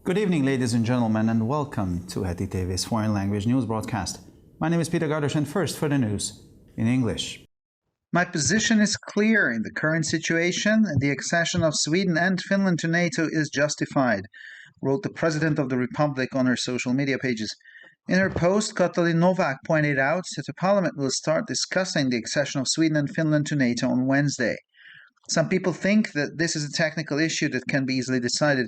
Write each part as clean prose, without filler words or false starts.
Good evening, ladies and gentlemen, and welcome to Heti TV's foreign language news broadcast. My name is Peter Gardosh, and first for the news in English. My position is clear in the current situation. The accession of Sweden and Finland to NATO is justified, wrote the President of the Republic on her social media pages. In her post, Katalin Novak pointed out that the Parliament will start discussing the accession of Sweden and Finland to NATO on Wednesday. Some people think that this is a technical issue that can be easily decided.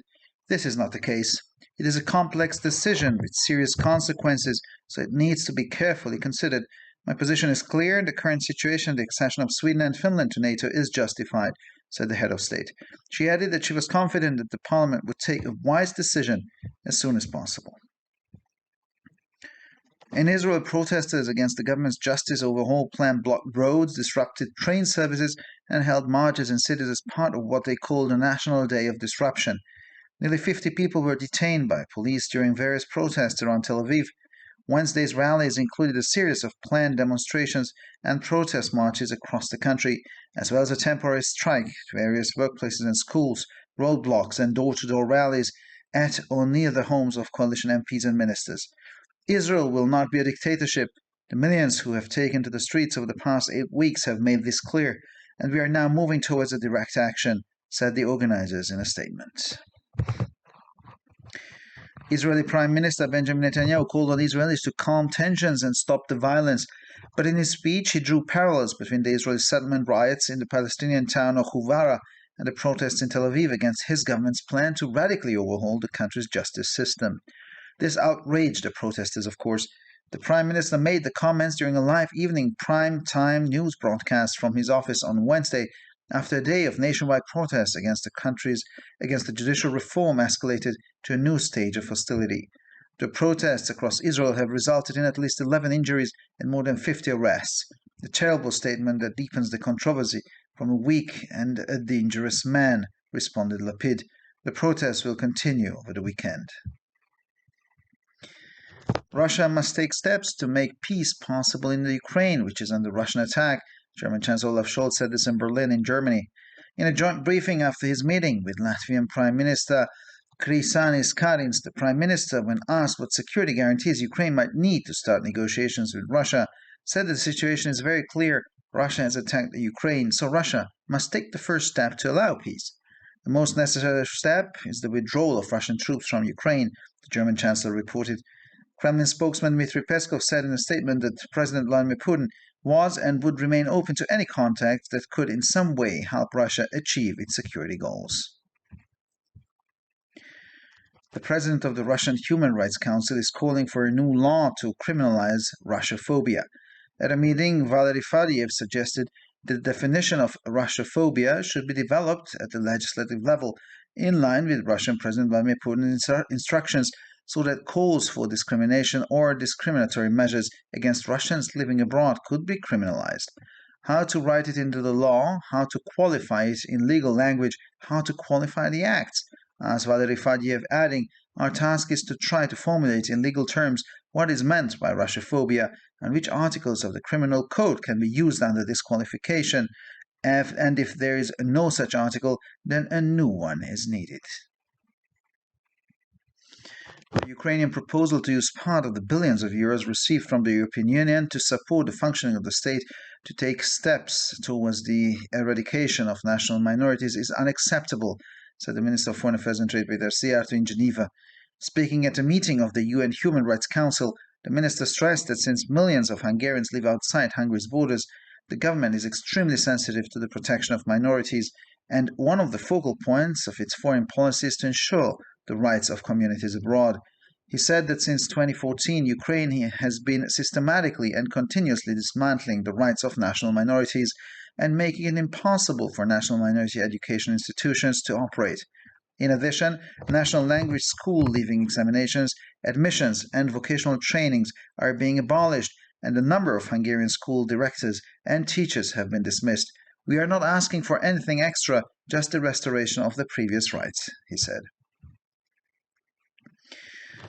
This is not the case. It is a complex decision with serious consequences, so it needs to be carefully considered. My position is clear. The current situation, the accession of Sweden and Finland to NATO, is justified, said the head of state. She added that she was confident that the Parliament would take a wise decision as soon as possible. In Israel, protesters against the government's justice overhaul plan blocked roads, disrupted train services, and held marches in cities as part of what they called a National Day of Disruption. Nearly 50 people were detained by police during various protests around Tel Aviv. Wednesday's rallies included a series of planned demonstrations and protest marches across the country, as well as a temporary strike to various workplaces and schools, roadblocks and door-to-door rallies at or near the homes of coalition MPs and ministers. Israel will not be a dictatorship. The millions who have taken to the streets over the past 8 weeks have made this clear, and we are now moving towards a direct action, said the organizers in a statement. Israeli Prime Minister Benjamin Netanyahu called on Israelis to calm tensions and stop the violence, but in his speech he drew parallels between the Israeli settlement riots in the Palestinian town of Huwara and the protests in Tel Aviv against his government's plan to radically overhaul the country's justice system. This outraged the protesters, of course. The Prime Minister made the comments during a live evening prime-time news broadcast from his office on Wednesday, after a day of nationwide protests against the judicial reform escalated to a new stage of hostility. The protests across Israel have resulted in at least 11 injuries and more than 50 arrests. A terrible statement that deepens the controversy from a weak and a dangerous man, responded Lapid. The protests will continue over the weekend. Russia must take steps to make peace possible in the Ukraine, which is under Russian attack. German Chancellor Olaf Scholz said this in Berlin, in Germany. In a joint briefing after his meeting with Latvian Prime Minister Krišjānis Kariņš, the Prime Minister, when asked what security guarantees Ukraine might need to start negotiations with Russia, said that the situation is very clear. Russia has attacked the Ukraine, so Russia must take the first step to allow peace. The most necessary step is the withdrawal of Russian troops from Ukraine, the German Chancellor reported. Kremlin spokesman Dmitry Peskov said in a statement that President Vladimir Putin was and would remain open to any contact that could in some way help Russia achieve its security goals. The president of the Russian Human Rights Council is calling for a new law to criminalize Russophobia. At a meeting, Valery Fadyev suggested that the definition of Russophobia should be developed at the legislative level, in line with Russian President Vladimir Putin's instructions, so that calls for discrimination or discriminatory measures against Russians living abroad could be criminalized. How to write it into the law, how to qualify it in legal language, how to qualify the acts, asked Valery Fadyev, adding, our task is to try to formulate in legal terms what is meant by Russophobia and which articles of the criminal code can be used under this qualification, and if there is no such article, then a new one is needed. The Ukrainian proposal to use part of the billions of euros received from the European Union to support the functioning of the state to take steps towards the eradication of national minorities is unacceptable, said the Minister of Foreign Affairs and Trade Peter Szijjártó in Geneva. Speaking at a meeting of the UN Human Rights Council, the minister stressed that since millions of Hungarians live outside Hungary's borders, the government is extremely sensitive to the protection of minorities, and one of the focal points of its foreign policy is to ensure the rights of communities abroad. He said that since 2014, Ukraine has been systematically and continuously dismantling the rights of national minorities and making it impossible for national minority education institutions to operate. In addition, national language school leaving examinations, admissions, and vocational trainings are being abolished, and a number of Hungarian school directors and teachers have been dismissed. We are not asking for anything extra, just the restoration of the previous rights, he said.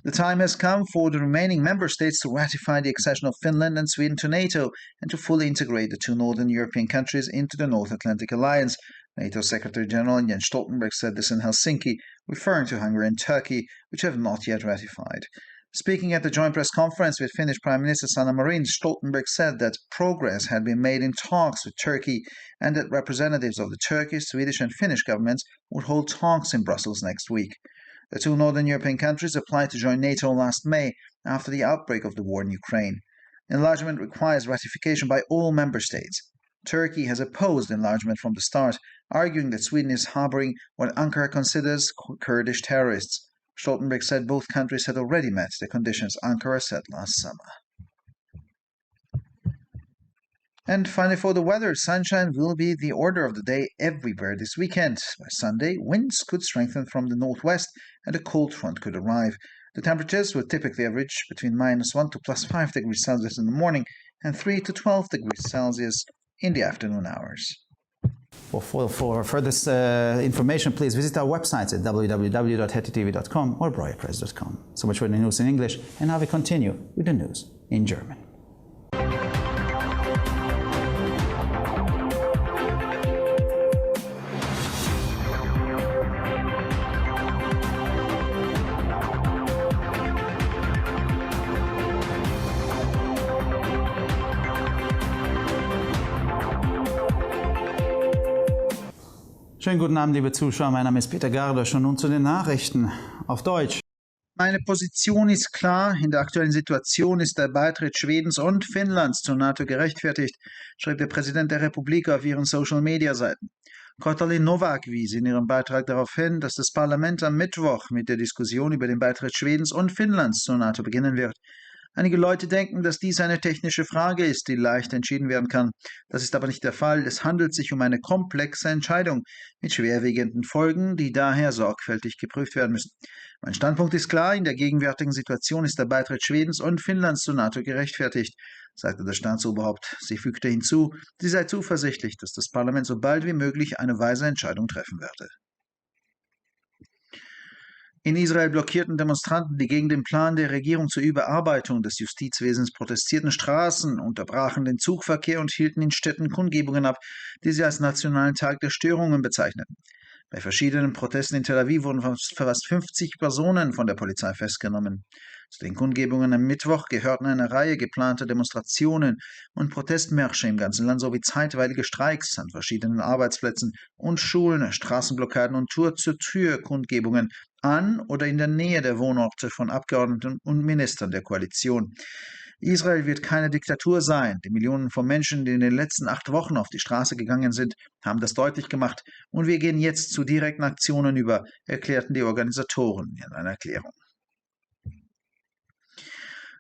The time has come for the remaining member states to ratify the accession of Finland and Sweden to NATO and to fully integrate the two northern European countries into the North Atlantic Alliance, NATO Secretary General Jens Stoltenberg said this in Helsinki, referring to Hungary and Turkey, which have not yet ratified. Speaking at the joint press conference with Finnish Prime Minister Sanna Marin, Stoltenberg said that progress had been made in talks with Turkey and that representatives of the Turkish, Swedish and Finnish governments would hold talks in Brussels next week. The two northern European countries applied to join NATO last May after the outbreak of the war in Ukraine. Enlargement requires ratification by all member states. Turkey has opposed enlargement from the start, arguing that Sweden is harboring what Ankara considers Kurdish terrorists. Stoltenberg said both countries had already met the conditions Ankara set last summer. And finally, for the weather, sunshine will be the order of the day everywhere this weekend. By Sunday, winds could strengthen from the northwest and a cold front could arrive. The temperatures will typically average between -1 to +5 degrees Celsius in the morning and 3 to 12 degrees Celsius in the afternoon hours. For further information, please visit our websites at www.hetitv.com or breuerpress.com. So much for the news in English, and now we continue with the news in German. Schönen guten Abend, liebe Zuschauer. Mein Name ist Peter Gardosch und nun zu den Nachrichten auf Deutsch. Meine Position ist klar. In der aktuellen Situation ist der Beitritt Schwedens und Finnlands zur NATO gerechtfertigt, schrieb der Präsident der Republik auf ihren Social-Media-Seiten. Katalin Nowak wies in ihrem Beitrag darauf hin, dass das Parlament am Mittwoch mit der Diskussion über den Beitritt Schwedens und Finnlands zur NATO beginnen wird. Einige Leute denken, dass dies eine technische Frage ist, die leicht entschieden werden kann. Das ist aber nicht der Fall. Es handelt sich um eine komplexe Entscheidung mit schwerwiegenden Folgen, die daher sorgfältig geprüft werden müssen. Mein Standpunkt ist klar, in der gegenwärtigen Situation ist der Beitritt Schwedens und Finnlands zur NATO gerechtfertigt, sagte das Staatsoberhaupt. Sie fügte hinzu, sie sei zuversichtlich, dass das Parlament so bald wie möglich eine weise Entscheidung treffen werde. In Israel blockierten Demonstranten, die gegen den Plan der Regierung zur Überarbeitung des Justizwesens protestierten, Straßen, unterbrachen den Zugverkehr und hielten in Städten Kundgebungen ab, die sie als Nationalen Tag der Störungen bezeichneten. Bei verschiedenen Protesten in Tel Aviv wurden fast 50 Personen von der Polizei festgenommen. Zu den Kundgebungen am Mittwoch gehörten eine Reihe geplanter Demonstrationen und Protestmärsche im ganzen Land sowie zeitweilige Streiks an verschiedenen Arbeitsplätzen und Schulen, Straßenblockaden und Tür-zu-Tür-Kundgebungen an oder in der Nähe der Wohnorte von Abgeordneten und Ministern der Koalition. Israel wird keine Diktatur sein. Die Millionen von Menschen, die in den letzten 8 Wochen auf die Straße gegangen sind, haben das deutlich gemacht. Und wir gehen jetzt zu direkten Aktionen über, erklärten die Organisatoren in einer Erklärung.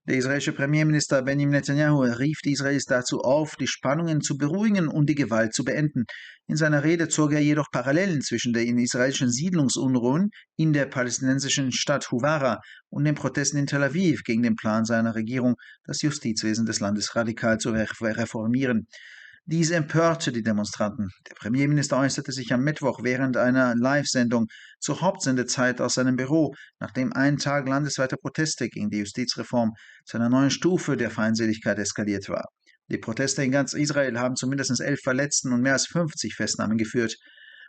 Der israelische Premierminister Benjamin Netanyahu rief die Israelis dazu auf, die Spannungen zu beruhigen und die Gewalt zu beenden. In seiner Rede zog er jedoch Parallelen zwischen den israelischen Siedlungsunruhen in der palästinensischen Stadt Huwara und den Protesten in Tel Aviv gegen den Plan seiner Regierung, das Justizwesen des Landes radikal zu reformieren. Dies empörte die Demonstranten. Der Premierminister äußerte sich am Mittwoch während einer Live-Sendung zur Hauptsendezeit aus seinem Büro, nachdem einen Tag landesweiter Proteste gegen die Justizreform zu einer neuen Stufe der Feindseligkeit eskaliert war. Die Proteste in ganz Israel haben zu mindestens 11 Verletzten und mehr als 50 Festnahmen geführt.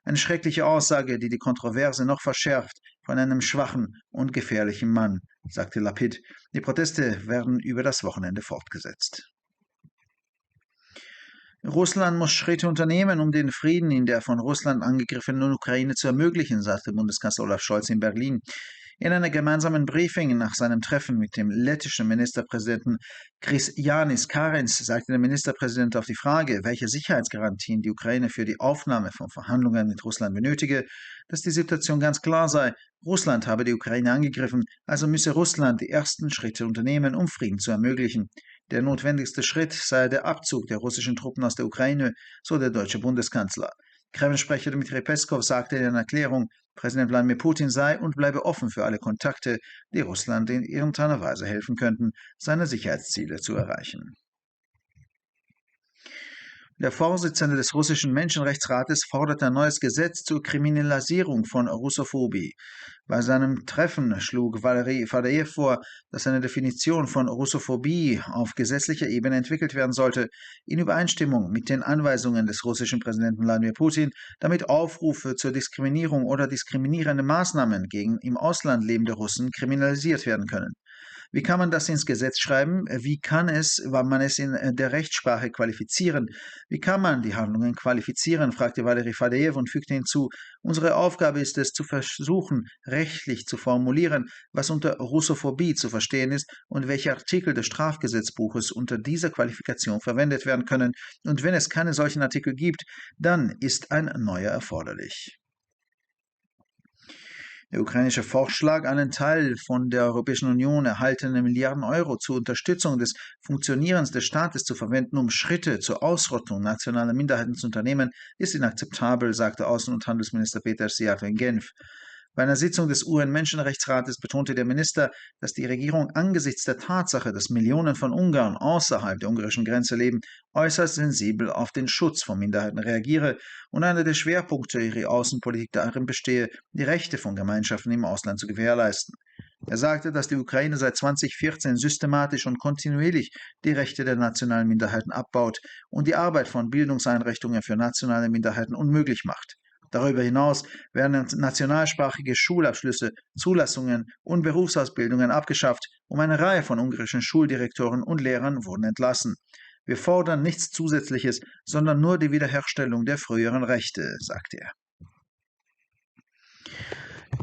Eine schreckliche Aussage, die die Kontroverse noch verschärft, von einem schwachen und gefährlichen Mann, sagte Lapid. Die Proteste werden über das Wochenende fortgesetzt. Russland muss Schritte unternehmen, um den Frieden in der von Russland angegriffenen Ukraine zu ermöglichen, sagte Bundeskanzler Olaf Scholz in Berlin. In einer gemeinsamen Briefing nach seinem Treffen mit dem lettischen Ministerpräsidenten Krišjānis Kariņš sagte der Ministerpräsident auf die Frage, welche Sicherheitsgarantien die Ukraine für die Aufnahme von Verhandlungen mit Russland benötige, dass die Situation ganz klar sei. Russland habe die Ukraine angegriffen, also müsse Russland die ersten Schritte unternehmen, um Frieden zu ermöglichen. Der notwendigste Schritt sei der Abzug der russischen Truppen aus der Ukraine, so der deutsche Bundeskanzler. Kreml-Sprecher Dmitri Peskov sagte in einer Erklärung, Präsident Wladimir Putin sei und bleibe offen für alle Kontakte, die Russland in irgendeiner Weise helfen könnten, seine Sicherheitsziele zu erreichen. Der Vorsitzende des russischen Menschenrechtsrates fordert ein neues Gesetz zur Kriminalisierung von Russophobie. Bei seinem Treffen schlug Valery Fadaev vor, dass eine Definition von Russophobie auf gesetzlicher Ebene entwickelt werden sollte, in Übereinstimmung mit den Anweisungen des russischen Präsidenten Wladimir Putin, damit Aufrufe zur Diskriminierung oder diskriminierende Maßnahmen gegen im Ausland lebende Russen kriminalisiert werden können. Wie kann man das ins Gesetz schreiben? Wie kann man es in der Rechtssprache qualifizieren? Wie kann man die Handlungen qualifizieren? Fragte Valery Fadaev und fügte hinzu, unsere Aufgabe ist es, zu versuchen, rechtlich zu formulieren, was unter Russophobie zu verstehen ist und welche Artikel des Strafgesetzbuches unter dieser Qualifikation verwendet werden können. Und wenn es keine solchen Artikel gibt, dann ist ein neuer erforderlich. Der ukrainische Vorschlag, einen Teil von der Europäischen Union erhaltene Milliarden Euro zur Unterstützung des Funktionierens des Staates zu verwenden, um Schritte zur Ausrottung nationaler Minderheiten zu unternehmen, ist inakzeptabel, sagte Außen- und Handelsminister Peter Szijjártó in Genf. Bei einer Sitzung des UN-Menschenrechtsrates betonte der Minister, dass die Regierung angesichts der Tatsache, dass Millionen von Ungarn außerhalb der ungarischen Grenze leben, äußerst sensibel auf den Schutz von Minderheiten reagiere und einer der Schwerpunkte ihrer Außenpolitik darin bestehe, die Rechte von Gemeinschaften im Ausland zu gewährleisten. Er sagte, dass die Ukraine seit 2014 systematisch und kontinuierlich die Rechte der nationalen Minderheiten abbaut und die Arbeit von Bildungseinrichtungen für nationale Minderheiten unmöglich macht. Darüber hinaus werden nationalsprachige Schulabschlüsse, Zulassungen und Berufsausbildungen abgeschafft und eine Reihe von ungarischen Schuldirektoren und Lehrern wurden entlassen. Wir fordern nichts Zusätzliches, sondern nur die Wiederherstellung der früheren Rechte, sagte er.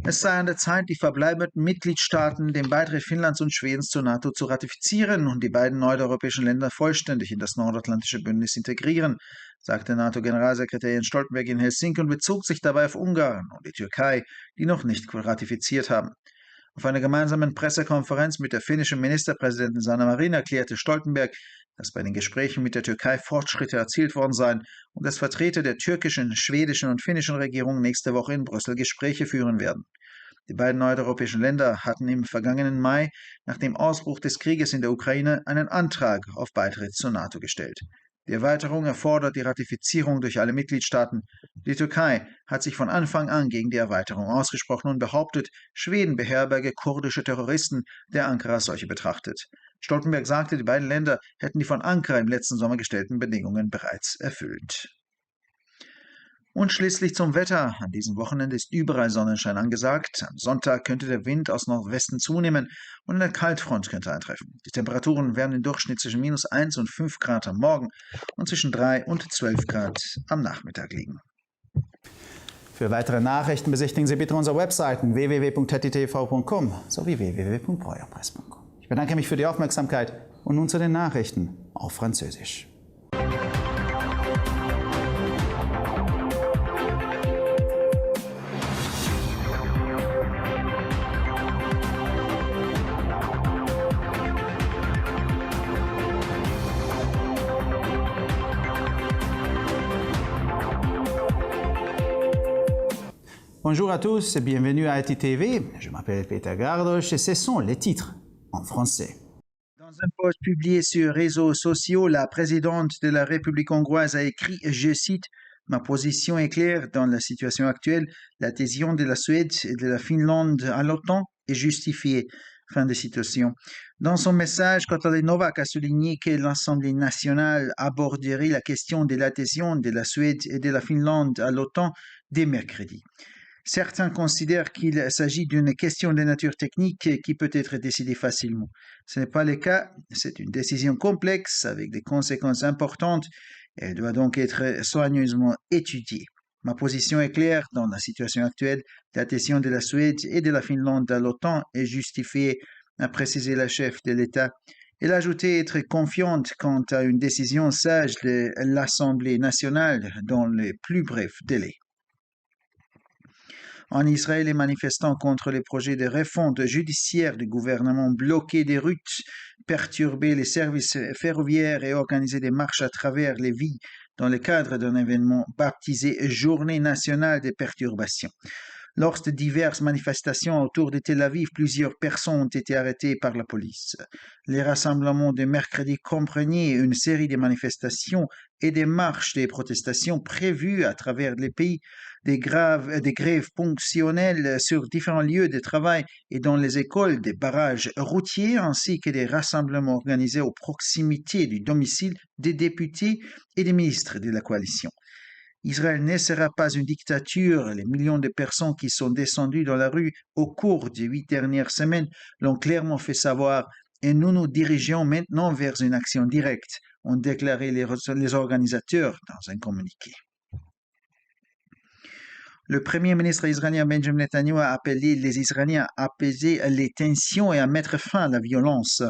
Es sei an der Zeit, die verbleibenden Mitgliedstaaten den Beitritt Finnlands und Schwedens zur NATO zu ratifizieren und die beiden nordeuropäischen Länder vollständig in das nordatlantische Bündnis integrieren, sagte NATO-Generalsekretär Jens Stoltenberg in Helsinki und bezog sich dabei auf Ungarn und die Türkei, die noch nicht ratifiziert haben. Auf einer gemeinsamen Pressekonferenz mit der finnischen Ministerpräsidentin Sanna Marin erklärte Stoltenberg, dass bei den Gesprächen mit der Türkei Fortschritte erzielt worden seien und dass Vertreter der türkischen, schwedischen und finnischen Regierung nächste Woche in Brüssel Gespräche führen werden. Die beiden nordeuropäischen Länder hatten im vergangenen Mai nach dem Ausbruch des Krieges in der Ukraine einen Antrag auf Beitritt zur NATO gestellt. Die Erweiterung erfordert die Ratifizierung durch alle Mitgliedstaaten. Die Türkei hat sich von Anfang an gegen die Erweiterung ausgesprochen und behauptet, Schweden beherberge kurdische Terroristen, der Ankara als solche betrachtet. Stoltenberg sagte, die beiden Länder hätten die von Ankara im letzten Sommer gestellten Bedingungen bereits erfüllt. Und schließlich zum Wetter. An diesem Wochenende ist überall Sonnenschein angesagt. Am Sonntag könnte der Wind aus Nordwesten zunehmen und eine Kaltfront könnte eintreffen. Die Temperaturen werden im Durchschnitt zwischen -1 und 5 Grad am Morgen und zwischen 3 und 12 Grad am Nachmittag liegen. Für weitere Nachrichten besichtigen Sie bitte unsere Webseiten www.hettitv.com sowie www.breuerpresse.com. Ich bedanke mich für die Aufmerksamkeit und nun zu den Nachrichten auf Französisch. Bonjour à tous et bienvenue à HETTV. Je m'appelle Peter Gardosch et ce sont les titres en français. Dans un post publié sur les réseaux sociaux, la présidente de la République hongroise a écrit, je cite, « Ma position est claire dans la situation actuelle. L'adhésion de la Suède et de la Finlande à l'OTAN est justifiée. » Fin de citation. Dans son message, Katalin Novak a souligné que l'Assemblée nationale aborderait la question de l'adhésion de la Suède et de la Finlande à l'OTAN dès mercredi. Certains considèrent qu'il s'agit d'une question de nature technique qui peut être décidée facilement. Ce n'est pas le cas, c'est une décision complexe avec des conséquences importantes et elle doit donc être soigneusement étudiée. Ma position est claire dans la situation actuelle. L'adhésion de la Suède et de la Finlande à l'OTAN est justifiée, a précisé la chef de l'État. Elle a ajouté être confiante quant à une décision sage de l'Assemblée nationale dans les plus brefs délais. En Israël, les manifestants contre les projets de refonte judiciaire du gouvernement bloquaient des routes, perturbaient les services ferroviaires et organisaient des marches à travers les villes dans le cadre d'un événement baptisé Journée nationale des perturbations. Lors de diverses manifestations autour de Tel Aviv, plusieurs personnes ont été arrêtées par la police. Les rassemblements de mercredi comprenaient une série de manifestations et des marches de protestations prévues à travers le pays, des grèves ponctuelles sur différents lieux de travail et dans les écoles, des barrages routiers ainsi que des rassemblements organisés aux proximités du domicile des députés et des ministres de la coalition. Israël ne sera pas une dictature. Les millions de personnes qui sont descendues dans la rue au cours des 8 dernières semaines l'ont clairement fait savoir et nous nous dirigeons maintenant vers une action directe, ont déclaré les organisateurs dans un communiqué. Le premier ministre israélien Benjamin Netanyahu a appelé les Israéliens à apaiser les tensions et à mettre fin à la violence.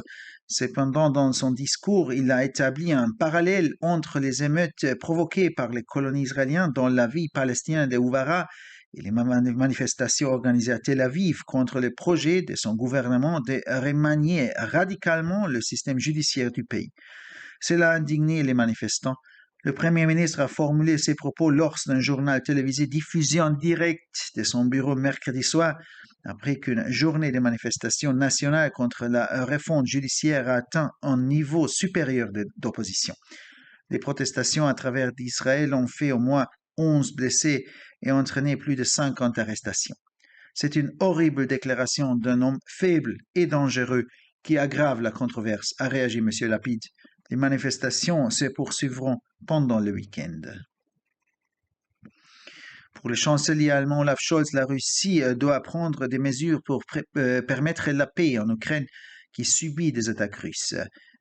Cependant, dans son discours, il a établi un parallèle entre les émeutes provoquées par les colonies israéliennes dans la ville palestinienne de Houvara et les manifestations organisées à Tel Aviv contre le projet de son gouvernement de remanier radicalement le système judiciaire du pays. Cela a indigné les manifestants. Le Premier ministre a formulé ses propos lors d'un journal télévisé diffusé en direct de son bureau mercredi soir, après qu'une journée de manifestation nationale contre la réforme judiciaire a atteint un niveau supérieur d'opposition. Les protestations à travers d'Israël ont fait au moins 11 blessés et entraîné plus de 50 arrestations. C'est une horrible déclaration d'un homme faible et dangereux qui aggrave la controverse, a réagi M. Lapid. Les manifestations se poursuivront pendant le week-end. Pour le chancelier allemand Olaf Scholz, la Russie doit prendre des mesures pour permettre la paix en Ukraine qui subit des attaques russes.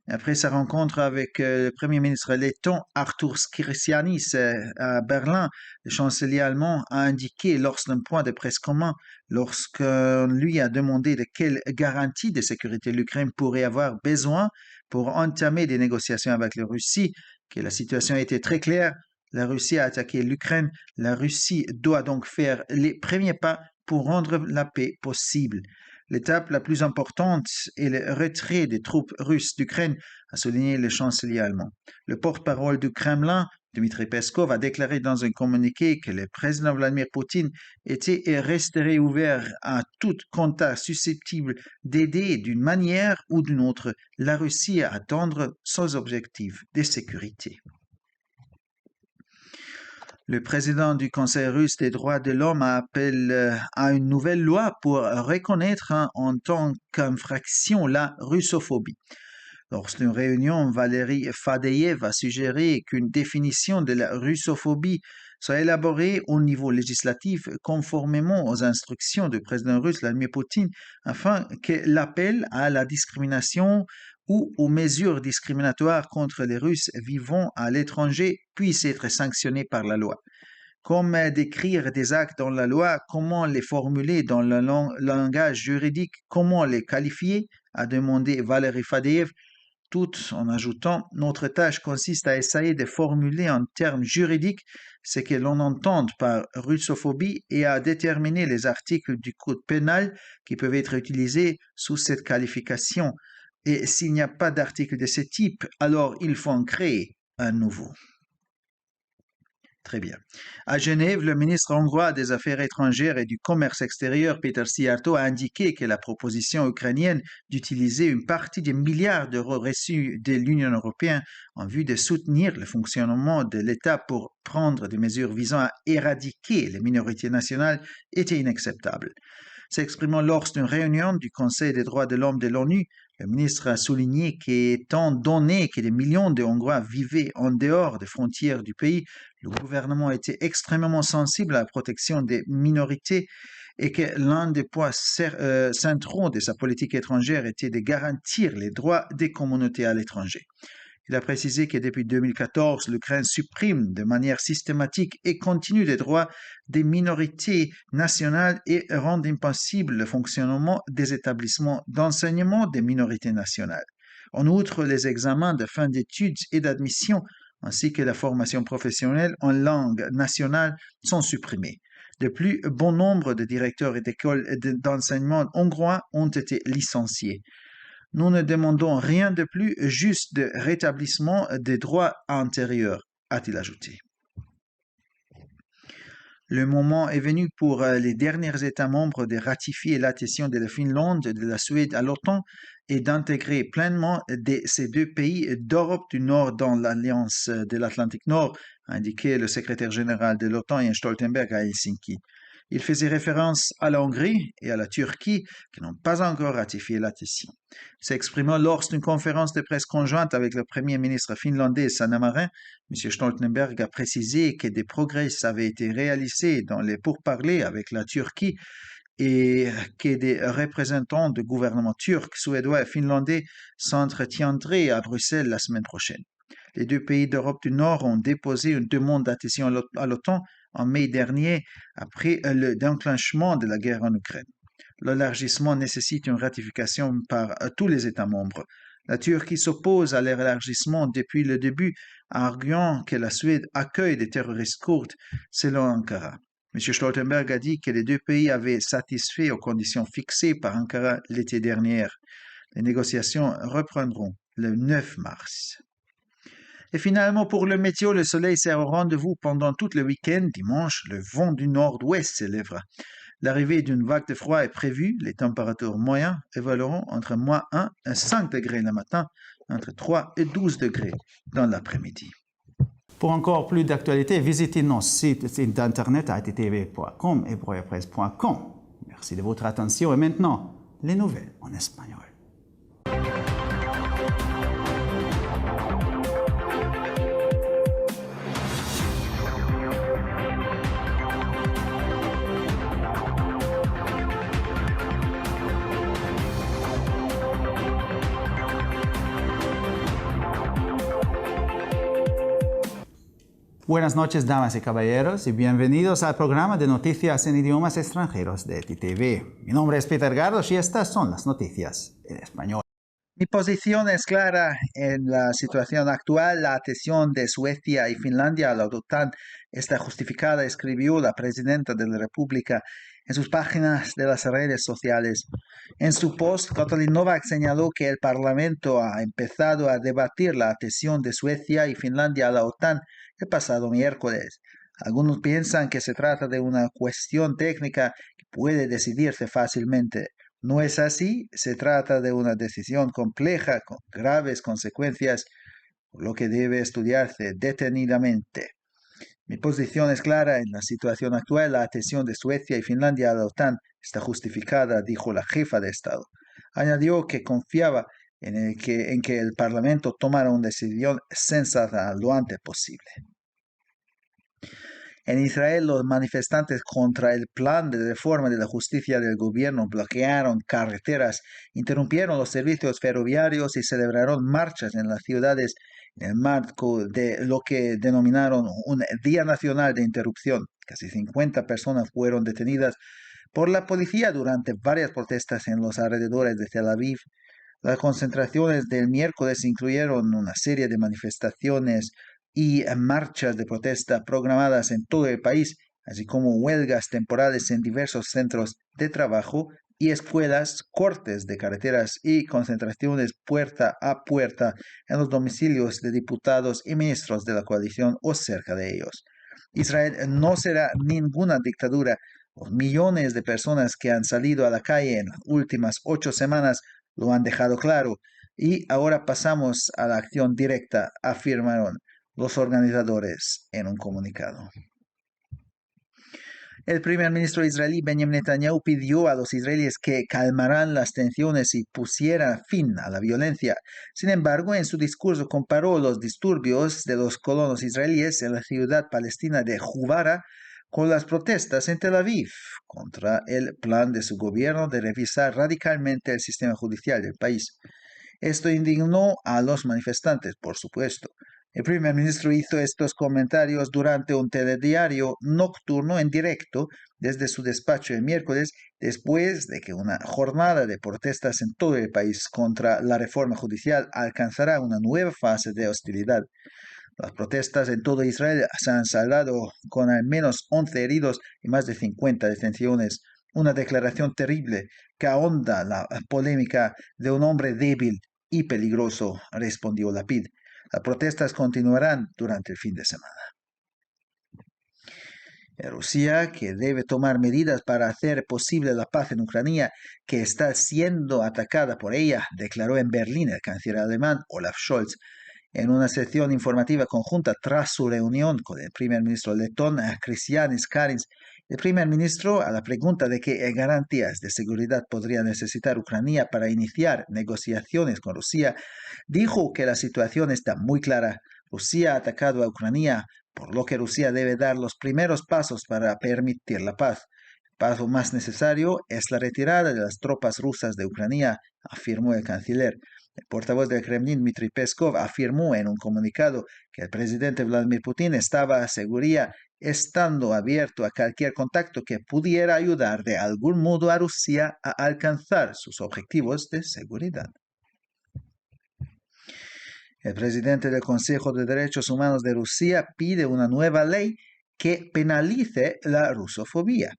Après sa rencontre avec le Premier ministre letton Artur Skirsianis à Berlin, le chancelier allemand a indiqué lors d'un point de presse commun, lorsqu'on lui a demandé de quelles garanties de sécurité l'Ukraine pourrait avoir besoin pour entamer des négociations avec la Russie, que la situation était très claire. La Russie a attaqué l'Ukraine. La Russie doit donc faire les premiers pas pour rendre la paix possible. L'étape la plus importante est le retrait des troupes russes d'Ukraine, a souligné le chancelier allemand. Le porte-parole du Kremlin, Dmitry Peskov, a déclaré dans un communiqué que le président Vladimir Poutine était et resterait ouvert à tout contact susceptible d'aider d'une manière ou d'une autre la Russie à atteindre ses objectifs de sécurité. Le président du Conseil russe des droits de l'homme appelle à une nouvelle loi pour reconnaître en tant qu'infraction la russophobie. Lors d'une réunion, Valérie Fadeyev a suggéré qu'une définition de la russophobie soit élaborée au niveau législatif conformément aux instructions du président russe Vladimir Poutine afin que l'appel à la discrimination ou aux mesures discriminatoires contre les Russes vivant à l'étranger puisse être sanctionné par la loi. Comment décrire des actes dans la loi, comment les formuler dans le langage juridique, comment les qualifier, a demandé Valérie Fadeyev, tout en ajoutant « Notre tâche consiste à essayer de formuler en termes juridiques ce que l'on entend par russophobie et à déterminer les articles du code pénal qui peuvent être utilisés sous cette qualification. Et s'il n'y a pas d'article de ce type, alors il faut en créer un nouveau. » Très bien. À Genève, le ministre hongrois des Affaires étrangères et du Commerce extérieur, Péter Szijjártó, a indiqué que la proposition ukrainienne d'utiliser une partie des milliards d'euros reçus de l'Union européenne en vue de soutenir le fonctionnement de l'État pour prendre des mesures visant à éradiquer les minorités nationales était inacceptable. S'exprimant lors d'une réunion du Conseil des droits de l'homme de l'ONU, le ministre a souligné qu'étant donné que des millions de Hongrois vivaient en dehors des frontières du pays, le gouvernement était extrêmement sensible à la protection des minorités et que l'un des points centraux de sa politique étrangère était de garantir les droits des communautés à l'étranger. Il a précisé que depuis 2014, l'Ukraine supprime de manière systématique et continue les droits des minorités nationales et rend impossible le fonctionnement des établissements d'enseignement des minorités nationales. En outre, les examens de fin d'études et d'admission ainsi que la formation professionnelle en langue nationale sont supprimés. De plus, bon nombre de directeurs et d'écoles d'enseignement hongrois ont été licenciés. Nous ne demandons rien de plus, juste de rétablissement des droits antérieurs, a-t-il ajouté. Le moment est venu pour les derniers États membres de ratifier l'adhésion de la Finlande et de la Suède à l'OTAN et d'intégrer pleinement ces deux pays d'Europe du Nord dans l'Alliance de l'Atlantique Nord, a indiqué le secrétaire général de l'OTAN Jens Stoltenberg à Helsinki. Il faisait référence à la Hongrie et à la Turquie qui n'ont pas encore ratifié l'adhésion. S'exprimant lors d'une conférence de presse conjointe avec le premier ministre finlandais Sanna Marin, M. Stoltenberg a précisé que des progrès avaient été réalisés dans les pourparlers avec la Turquie et que des représentants du gouvernement turc, suédois et finlandais s'entretiendraient à Bruxelles la semaine prochaine. Les deux pays d'Europe du Nord ont déposé une demande d'adhésion à l'OTAN en mai dernier après le déclenchement de la guerre en Ukraine. L'élargissement nécessite une ratification par tous les États membres. La Turquie s'oppose à l'élargissement depuis le début, arguant que la Suède accueille des terroristes kurdes, selon Ankara. M. Stoltenberg a dit que les deux pays avaient satisfait aux conditions fixées par Ankara l'été dernier. Les négociations reprendront le 9 mars. Et finalement, pour le météo, le soleil sera au rendez-vous pendant tout le week-end. Dimanche, le vent du nord-ouest s'élèvera. L'arrivée d'une vague de froid est prévue. Les températures moyennes évolueront entre moins 1 et 5 degrés le matin, entre 3 et 12 degrés dans l'après-midi. Pour encore plus d'actualités, visitez nos sites internet attv.com et broyapresse.com. Merci de votre attention et maintenant, les nouvelles en espagnol. Buenas noches, damas y caballeros, y bienvenidos al programa de noticias en idiomas extranjeros de ETV. Mi nombre es Peter Gardos y estas son las noticias en español. Mi posición es clara en la situación actual. La adhesión de Suecia y Finlandia a la OTAN está justificada, escribió la presidenta de la República en sus páginas de las redes sociales. En su post, Katalin Novak señaló que el Parlamento ha empezado a debatir la adhesión de Suecia y Finlandia a la OTAN el pasado miércoles. Algunos piensan que se trata de una cuestión técnica que puede decidirse fácilmente. No es así, se trata de una decisión compleja con graves consecuencias, por lo que debe estudiarse detenidamente. Mi posición es clara en la situación actual. La adhesión de Suecia y Finlandia a la OTAN está justificada, dijo la jefa de Estado. Añadió que confiaba en que el Parlamento tomara una decisión sensata lo antes posible. En Israel, los manifestantes contra el plan de reforma de la justicia del gobierno bloquearon carreteras, interrumpieron los servicios ferroviarios y celebraron marchas en las ciudades en el marco de lo que denominaron un Día Nacional de Interrupción. Casi 50 personas fueron detenidas por la policía durante varias protestas en los alrededores de Tel Aviv. Las concentraciones del miércoles incluyeron una serie de manifestaciones y marchas de protesta programadas en todo el país, así como huelgas temporales en diversos centros de trabajo y escuelas, cortes de carreteras y concentraciones puerta a puerta en los domicilios de diputados y ministros de la coalición o cerca de ellos. Israel no será ninguna dictadura. Los millones de personas que han salido a la calle en las últimas 8 semanas lo han dejado claro. Y ahora pasamos a la acción directa, afirmaron los organizadores en un comunicado. El primer ministro israelí Benjamin Netanyahu pidió a los israelíes que calmaran las tensiones y pusieran fin a la violencia. Sin embargo, en su discurso comparó los disturbios de los colonos israelíes en la ciudad palestina de Jubara con las protestas en Tel Aviv contra el plan de su gobierno de revisar radicalmente el sistema judicial del país. Esto indignó a los manifestantes, por supuesto. El primer ministro hizo estos comentarios durante un telediario nocturno en directo desde su despacho el miércoles, después de que una jornada de protestas en todo el país contra la reforma judicial alcanzará una nueva fase de hostilidad. Las protestas en todo Israel se han saldado con al menos 11 heridos y más de 50 detenciones. Una declaración terrible que ahonda la polémica de un hombre débil y peligroso, respondió Lapid. Las protestas continuarán durante el fin de semana. Rusia, que debe tomar medidas para hacer posible la paz en Ucrania, que está siendo atacada por ella, declaró en Berlín el canciller alemán Olaf Scholz. En una sesión informativa conjunta tras su reunión con el primer ministro letón Krišjānis Kariņš, el primer ministro, a la pregunta de qué garantías de seguridad podría necesitar Ucrania para iniciar negociaciones con Rusia, dijo que la situación está muy clara. Rusia ha atacado a Ucrania, por lo que Rusia debe dar los primeros pasos para permitir la paz. El paso más necesario es la retirada de las tropas rusas de Ucrania, afirmó el canciller. El portavoz del Kremlin, Dmitry Peskov, afirmó en un comunicado que el presidente Vladimir Putin estando abierto a cualquier contacto que pudiera ayudar de algún modo a Rusia a alcanzar sus objetivos de seguridad. El presidente del Consejo de Derechos Humanos de Rusia pide una nueva ley que penalice la rusofobia.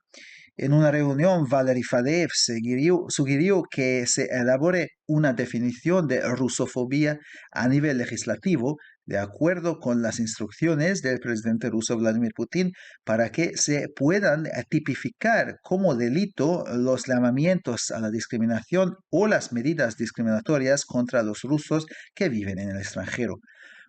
En una reunión, Valery Fadeev sugirió que se elabore una definición de rusofobia a nivel legislativo, de acuerdo con las instrucciones del presidente ruso Vladimir Putin, para que se puedan tipificar como delito los llamamientos a la discriminación o las medidas discriminatorias contra los rusos que viven en el extranjero.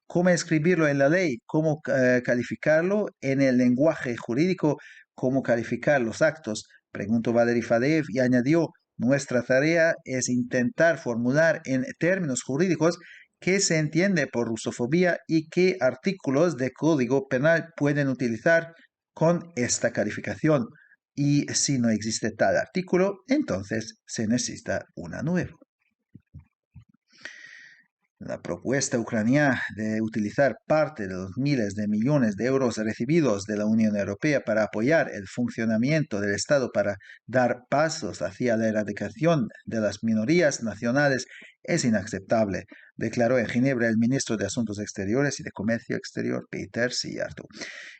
¿Cómo escribirlo en la ley? ¿Cómo calificarlo en el lenguaje jurídico? ¿Cómo calificar los actos? Preguntó Valery Fadeev y añadió: nuestra tarea es intentar formular en términos jurídicos qué se entiende por rusofobia y qué artículos de código penal pueden utilizar con esta calificación. Y si no existe tal artículo, entonces se necesita una nueva. La propuesta ucraniana de utilizar parte de los miles de millones de euros recibidos de la Unión Europea para apoyar el funcionamiento del Estado para dar pasos hacia la erradicación de las minorías nacionales es inaceptable, declaró en Ginebra el ministro de Asuntos Exteriores y de Comercio Exterior, Peter Szijjártó.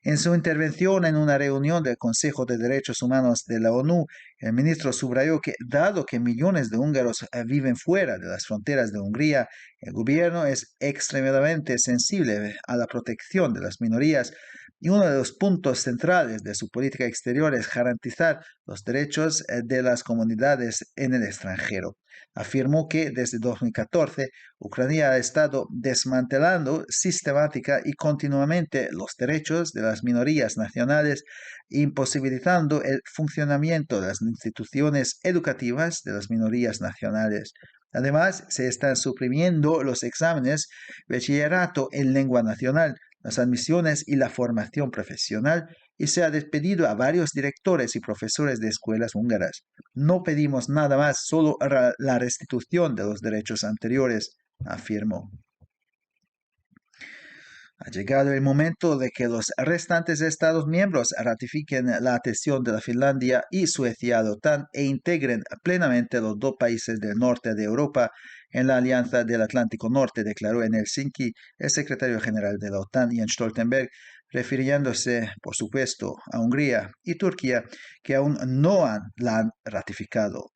En su intervención en una reunión del Consejo de Derechos Humanos de la ONU, el ministro subrayó que, dado que millones de húngaros viven fuera de las fronteras de Hungría, el gobierno es extremadamente sensible a la protección de las minorías y uno de los puntos centrales de su política exterior es garantizar los derechos de las comunidades en el extranjero. Afirmó que desde 2014 Ucrania ha estado desmantelando sistemática y continuamente los derechos de las minorías nacionales, imposibilitando el funcionamiento de las instituciones educativas de las minorías nacionales. Además, se están suprimiendo los exámenes bachillerato en lengua nacional, las admisiones y la formación profesional, y se ha despedido a varios directores y profesores de escuelas húngaras. No pedimos nada más, solo la restitución de los derechos anteriores, afirmó. Ha llegado el momento de que los restantes Estados miembros ratifiquen la adhesión de la Finlandia y Suecia a la OTAN e integren plenamente los dos países del norte de Europa en la Alianza del Atlántico Norte, declaró en Helsinki el secretario general de la OTAN, Jens Stoltenberg, refiriéndose, por supuesto, a Hungría y Turquía, que aún no la han ratificado.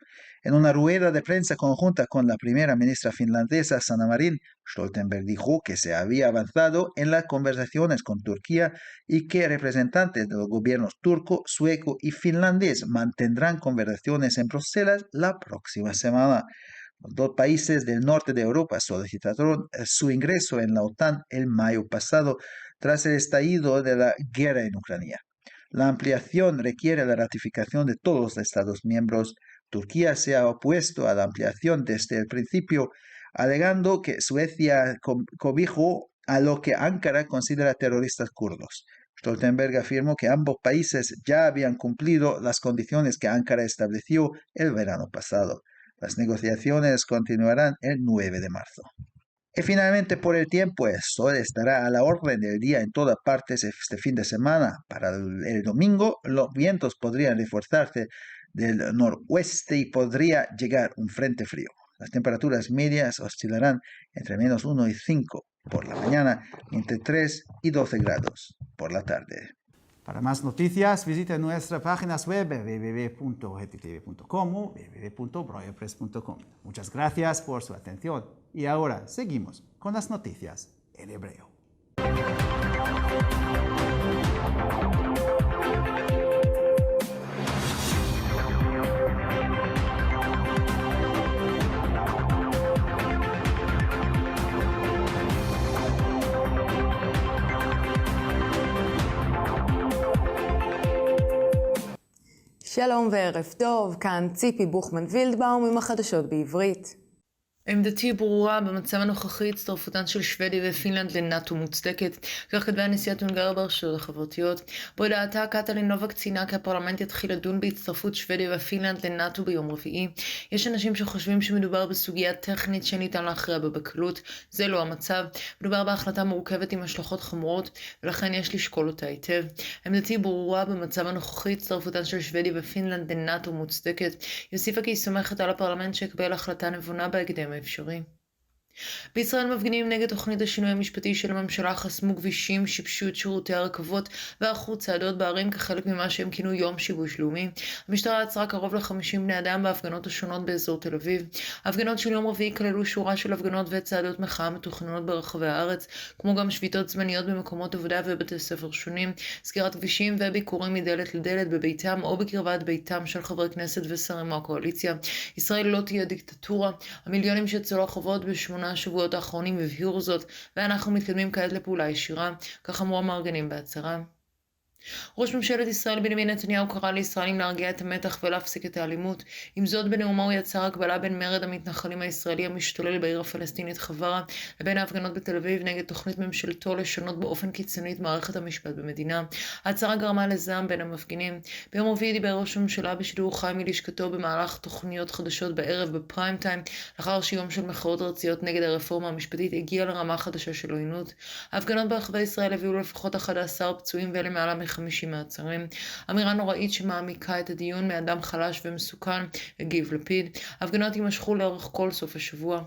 En una rueda de prensa conjunta con la primera ministra finlandesa, Sanna Marin, Stoltenberg dijo que se había avanzado en las conversaciones con Turquía y que representantes de los gobiernos turco, sueco y finlandés mantendrán conversaciones en Bruselas la próxima semana. Los dos países del norte de Europa solicitaron su ingreso en la OTAN el mayo pasado tras el estallido de la guerra en Ucrania. La ampliación requiere la ratificación de todos los Estados miembros. Turquía se ha opuesto a la ampliación desde el principio, alegando que Suecia cobijó a lo que Ankara considera terroristas kurdos. Stoltenberg afirmó que ambos países ya habían cumplido las condiciones que Ankara estableció el verano pasado. Las negociaciones continuarán el 9 de marzo. Y finalmente, por el tiempo, el sol estará a la orden del día en todas partes este fin de semana. Para el domingo, los vientos podrían reforzarse del noroeste y podría llegar un frente frío. Las temperaturas medias oscilarán entre -1 y 5 por la mañana, entre 3 y 12 grados por la tarde. Para más noticias, visite nuestras páginas web www.gettitv.com o www.breuerpress.com. Muchas gracias por su atención. Y ahora seguimos con las noticias en hebreo. שלום וערב טוב, כאן ציפי בוכמן וילדבאום עם החדשות בעברית. עמדתי ברורה, במצב הנוכחי הצטרפותן של שוודיה ופינלנד לנאט"ו מוצדקת, כך כתבה נשיאת הונגריה ברשתות החברתיות. בהודעתה קטלין נובק ציינה כי הפרלמנט יתחיל לדון בהצטרפות שוודיה ופינלנד לנאט"ו ביום רביעי. יש אנשים שחושבים שמדובר בסוגיה טכנית שניתן להכריע בה בקלות. זה לא המצב. מדובר בהחלטה מורכבת עם השלכות חמורות, ולכן יש לשקול אותה היטב. עמדתי ברורה, במצב הנוכחי הצטרפותן של שוודיה ופינלנד לנאט"ו מוצדקת. היא הוסיפה כי היא סומכת על הפרלמנט שיקבל החלטה נבונה בהקדם האפשרי. בישראל מפגינים נגד תוכנית השינוי המשפטי של הממשלה, חסמו כבישים, שיבשו את שירותי הרכבות וערכו צעדות בערים כחלק ממה שהם כינו יום שיבוש לאומי. המשטרה עצרה קרוב ל-50 בני אדם בהפגנות השונות באזור תל אביב. ההפגנות של יום רביעי כללו שורה של הפגנות וצעדות מחאה מתוכננות ברחבי הארץ, כמו גם שביתות זמניות במקומות עבודה ובתי ספר שונים, סגירת כבישים וביקורים מדלת לדלת בביתם או בקרבת ביתם של חברי כנסת ושרים מהקואליציה. ישראל לא תהיה דיקטטורה. המיליונים שיצאו לרחובות השבועות האחרונים הבהירו זאת, ואנחנו מתקדמים כעת לפעולה ישירה, כך אמרו המארגנים בהצהרה. ראש ממשלת ישראל בנימין נתניהו קרא לישראלים להרגיע את המתח ולהפסיק את האלימות. עם זאת, בנאומו הוא יצר הקבלה בין מרד המתנחלים הישראלי המשתולל בעיר הפלסטינית חווארה לבין ההפגנות בתל אביב נגד תוכנית ממשלתו לשנות באופן קיצוני את מערכת המשפט במדינה. ההצהרה גרמה לזעם בין המפגינים. ביום רביעי דיבר ראש הממשלה בשידור חי מלשכתו במהלך תוכניות חדשות בערב בפריים טיים, לאחר שיום של מחאות ארציות נגד הרפורמה המשפטית הגיע לרמה חדשה של עוינות. ההפגנות ברחבי ישראל הביאו לפחות 11 פצועים ולמעלה 50 מעצרים. אמירה נוראית שמעמיקה את הדיון מאדם חלש ומסוכן, הגיב לפיד. הפגנות יימשכו לאורך כל סוף השבוע.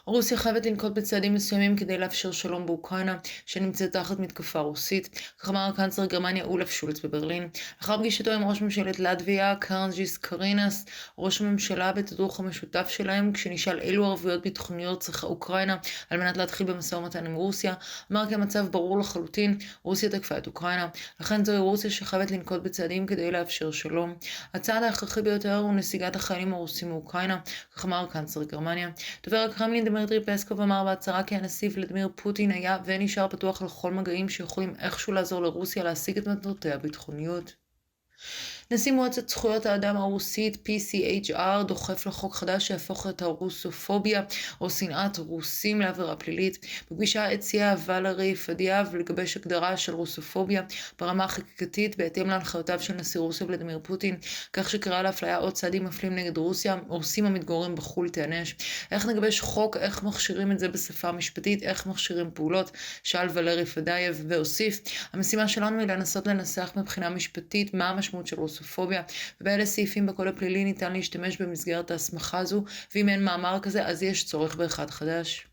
רוסיה חייבת לנקוט בצעדים מסוימים כדי לאפשר שלום באוקראינה, שנמצאת תחת מתקפה רוסית, כך אמר הקנצלר גרמניה אולף שולץ בברלין. לאחר פגישתו עם ראש ממשלת לטביה, קרנג'יס קרינס, ראש הממשלה בתדרוך המשותף שלהם, כשנשאל אילו ערבויות ביטחוניות צריכה אוקראינה על מנת להתחיל במשא ומתן עם רוסיה, אמר כי המצב ברור לחלוטין, רוסיה תקפה את אוקראינה, לכן זוהי רוסיה שחייבת לנקוט בצעדים כדי לאפשר שלום. הצעד ההכרחי ביותר הוא נסיגת החיילים הרוסים מאוקראינה, כך אמר קנצלר גרמניה. דובר הקרמלין דמיטרי פסקוב אמר בהצהרה כי הנשיא ולדימיר פוטין היה ונשאר פתוח לכל מגעים שיכולים איכשהו לעזור לרוסיה להשיג את מטרותיה הביטחוניות. נשיא מועצת זכויות האדם הרוסית PCHR דוחף לחוק חדש שיהפוך את הרוסופוביה או שנאת רוסים לעבירה פלילית. בפגישה הציע ולרי פדיאב לגבש הגדרה של רוסופוביה ברמה החקיקתית בהתאם להנחיותיו של נשיא רוסיה ולדימיר פוטין, כך שקרא לאפליה או צעדים מפלים נגד רוסים המתגוררים בחו"ל תיענש. איך נגבש חוק, איך מכשירים את זה בשפה המשפטית, איך מכשירים פעולות, שאל ולרי פדיאב והוסיף, המשימה שלנו היא לנסות לנסח מבחינה משפטית מה המשמעות של רוסופוביה, ובאלה סעיפים בקוד הפלילי ניתן להשתמש במסגרת ההסמכה הזו, ואם אין מאמר כזה אז יש צורך באחד חדש.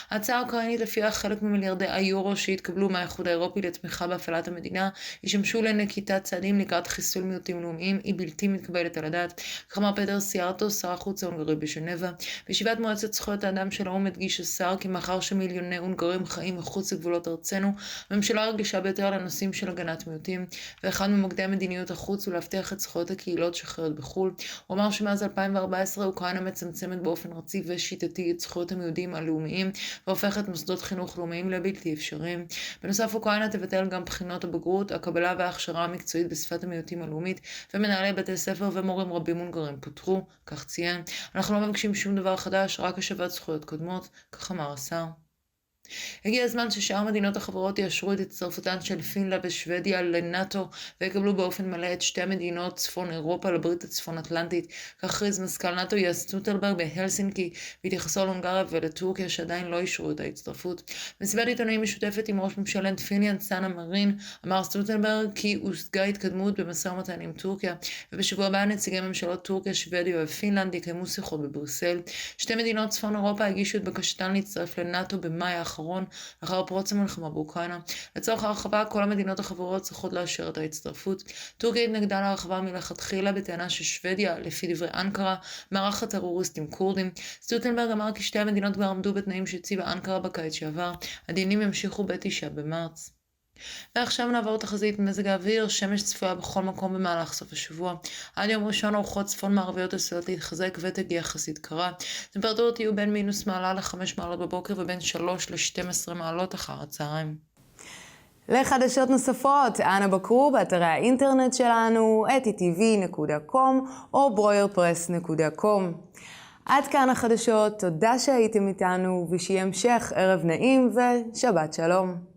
ההצעה האוקראינית לפיה חלק ממיליארדי היורו שהתקבלו מהאיחוד האירופי לתמיכה בהפעלת המדינה ישמשו לנקיטת צעדים לקראת חיסול מיעוטים לאומיים היא בלתי מתקבלת על הדעת, כך אמר פטר סיארטו, שר החוץ ההונגרי בז'נבה. בישיבת מועצת זכויות האדם של האו"ם הדגיש השר כי מאחר שמיליוני הונגרים חיים מחוץ לגבולות ארצנו, הממשלה רגישה ביותר לנושאים של הגנת מיעוטים, ואחד ממוקדי מדיניות החוץ הוא להבטיח את זכויות הקהילות שחיות בחו"ל. הוא אמר שמאז 2014 אוקראינה מצמצמת באופן רציף ושיטתי את זכויות המיעוטים הלאומיים והופכת מוסדות חינוך לאומיים לבלתי אפשריים. בנוסף, אוקראינה תבטל גם בחינות הבגרות, הקבלה וההכשרה המקצועית בשפת המיעוטים הלאומית, ומנהלי בתי ספר ומורים רבים הונגרים פוטרו, כך ציין. אנחנו לא מבקשים שום דבר חדש, רק השבת זכויות קודמות, כך אמר השר. הגיע הזמן ששאר מדינות החברות יאשרו את הצטרפותן של פינלנד ושוודיה לנאט"ו ויקבלו באופן מלא את שתי מדינות צפון אירופה לברית הצפון אטלנטית, כך הכריז מזכ"ל נאט"ו יאנס סטולטנברג בהלסינקי והתייחסו להונגריה ולטורקיה שעדיין לא אישרו את ההצטרפות. במסיבת עיתונאים משותפת עם ראש ממשלת פינלנד סאנה מרין אמר סטולטנברג כי הושגה התקדמות במשא ומתן עם טורקיה, ובשבוע הבא נציגי ממשלות טורקיה, שוודיה ופינלנד יקיימו שיחות בבריסל. שתי מדינות צפון אירופה הגישו את בקשתן להצטרף לנאט"ו במאי האחרון, לאחר פרוץ המלחמה באוקראינה. לצורך ההרחבה, כל המדינות החברות צריכות לאשר את ההצטרפות. טורקיה התנגדה להרחבה מלכתחילה בטענה ששוודיה, לפי דברי אנקרה, מערך הטרוריסטים קורדים. סטולטנברג אמר כי שתי המדינות כבר עמדו בתנאים שהציבה אנקרה בקיץ שעבר. הדיונים ימשיכו ב9 במרץ. ועכשיו נעבור תחזית מזג האוויר. שמש צפויה בכל מקום במהלך סוף השבוע. עד יום ראשון הרוחות צפון מערביות עשויות להתחזק ותגיע יחסית קרה. טמפרטורות יהיו בין -1 מעלות ל-5 מעלות בבוקר ובין 3 ל-12 מעלות אחר הצהריים. לחדשות נוספות, אנא בקרו באתרי האינטרנט שלנו, etitv.com או broyerpress.com. עד כאן החדשות, תודה שהייתם איתנו ושיהיה המשך ערב נעים ושבת שלום.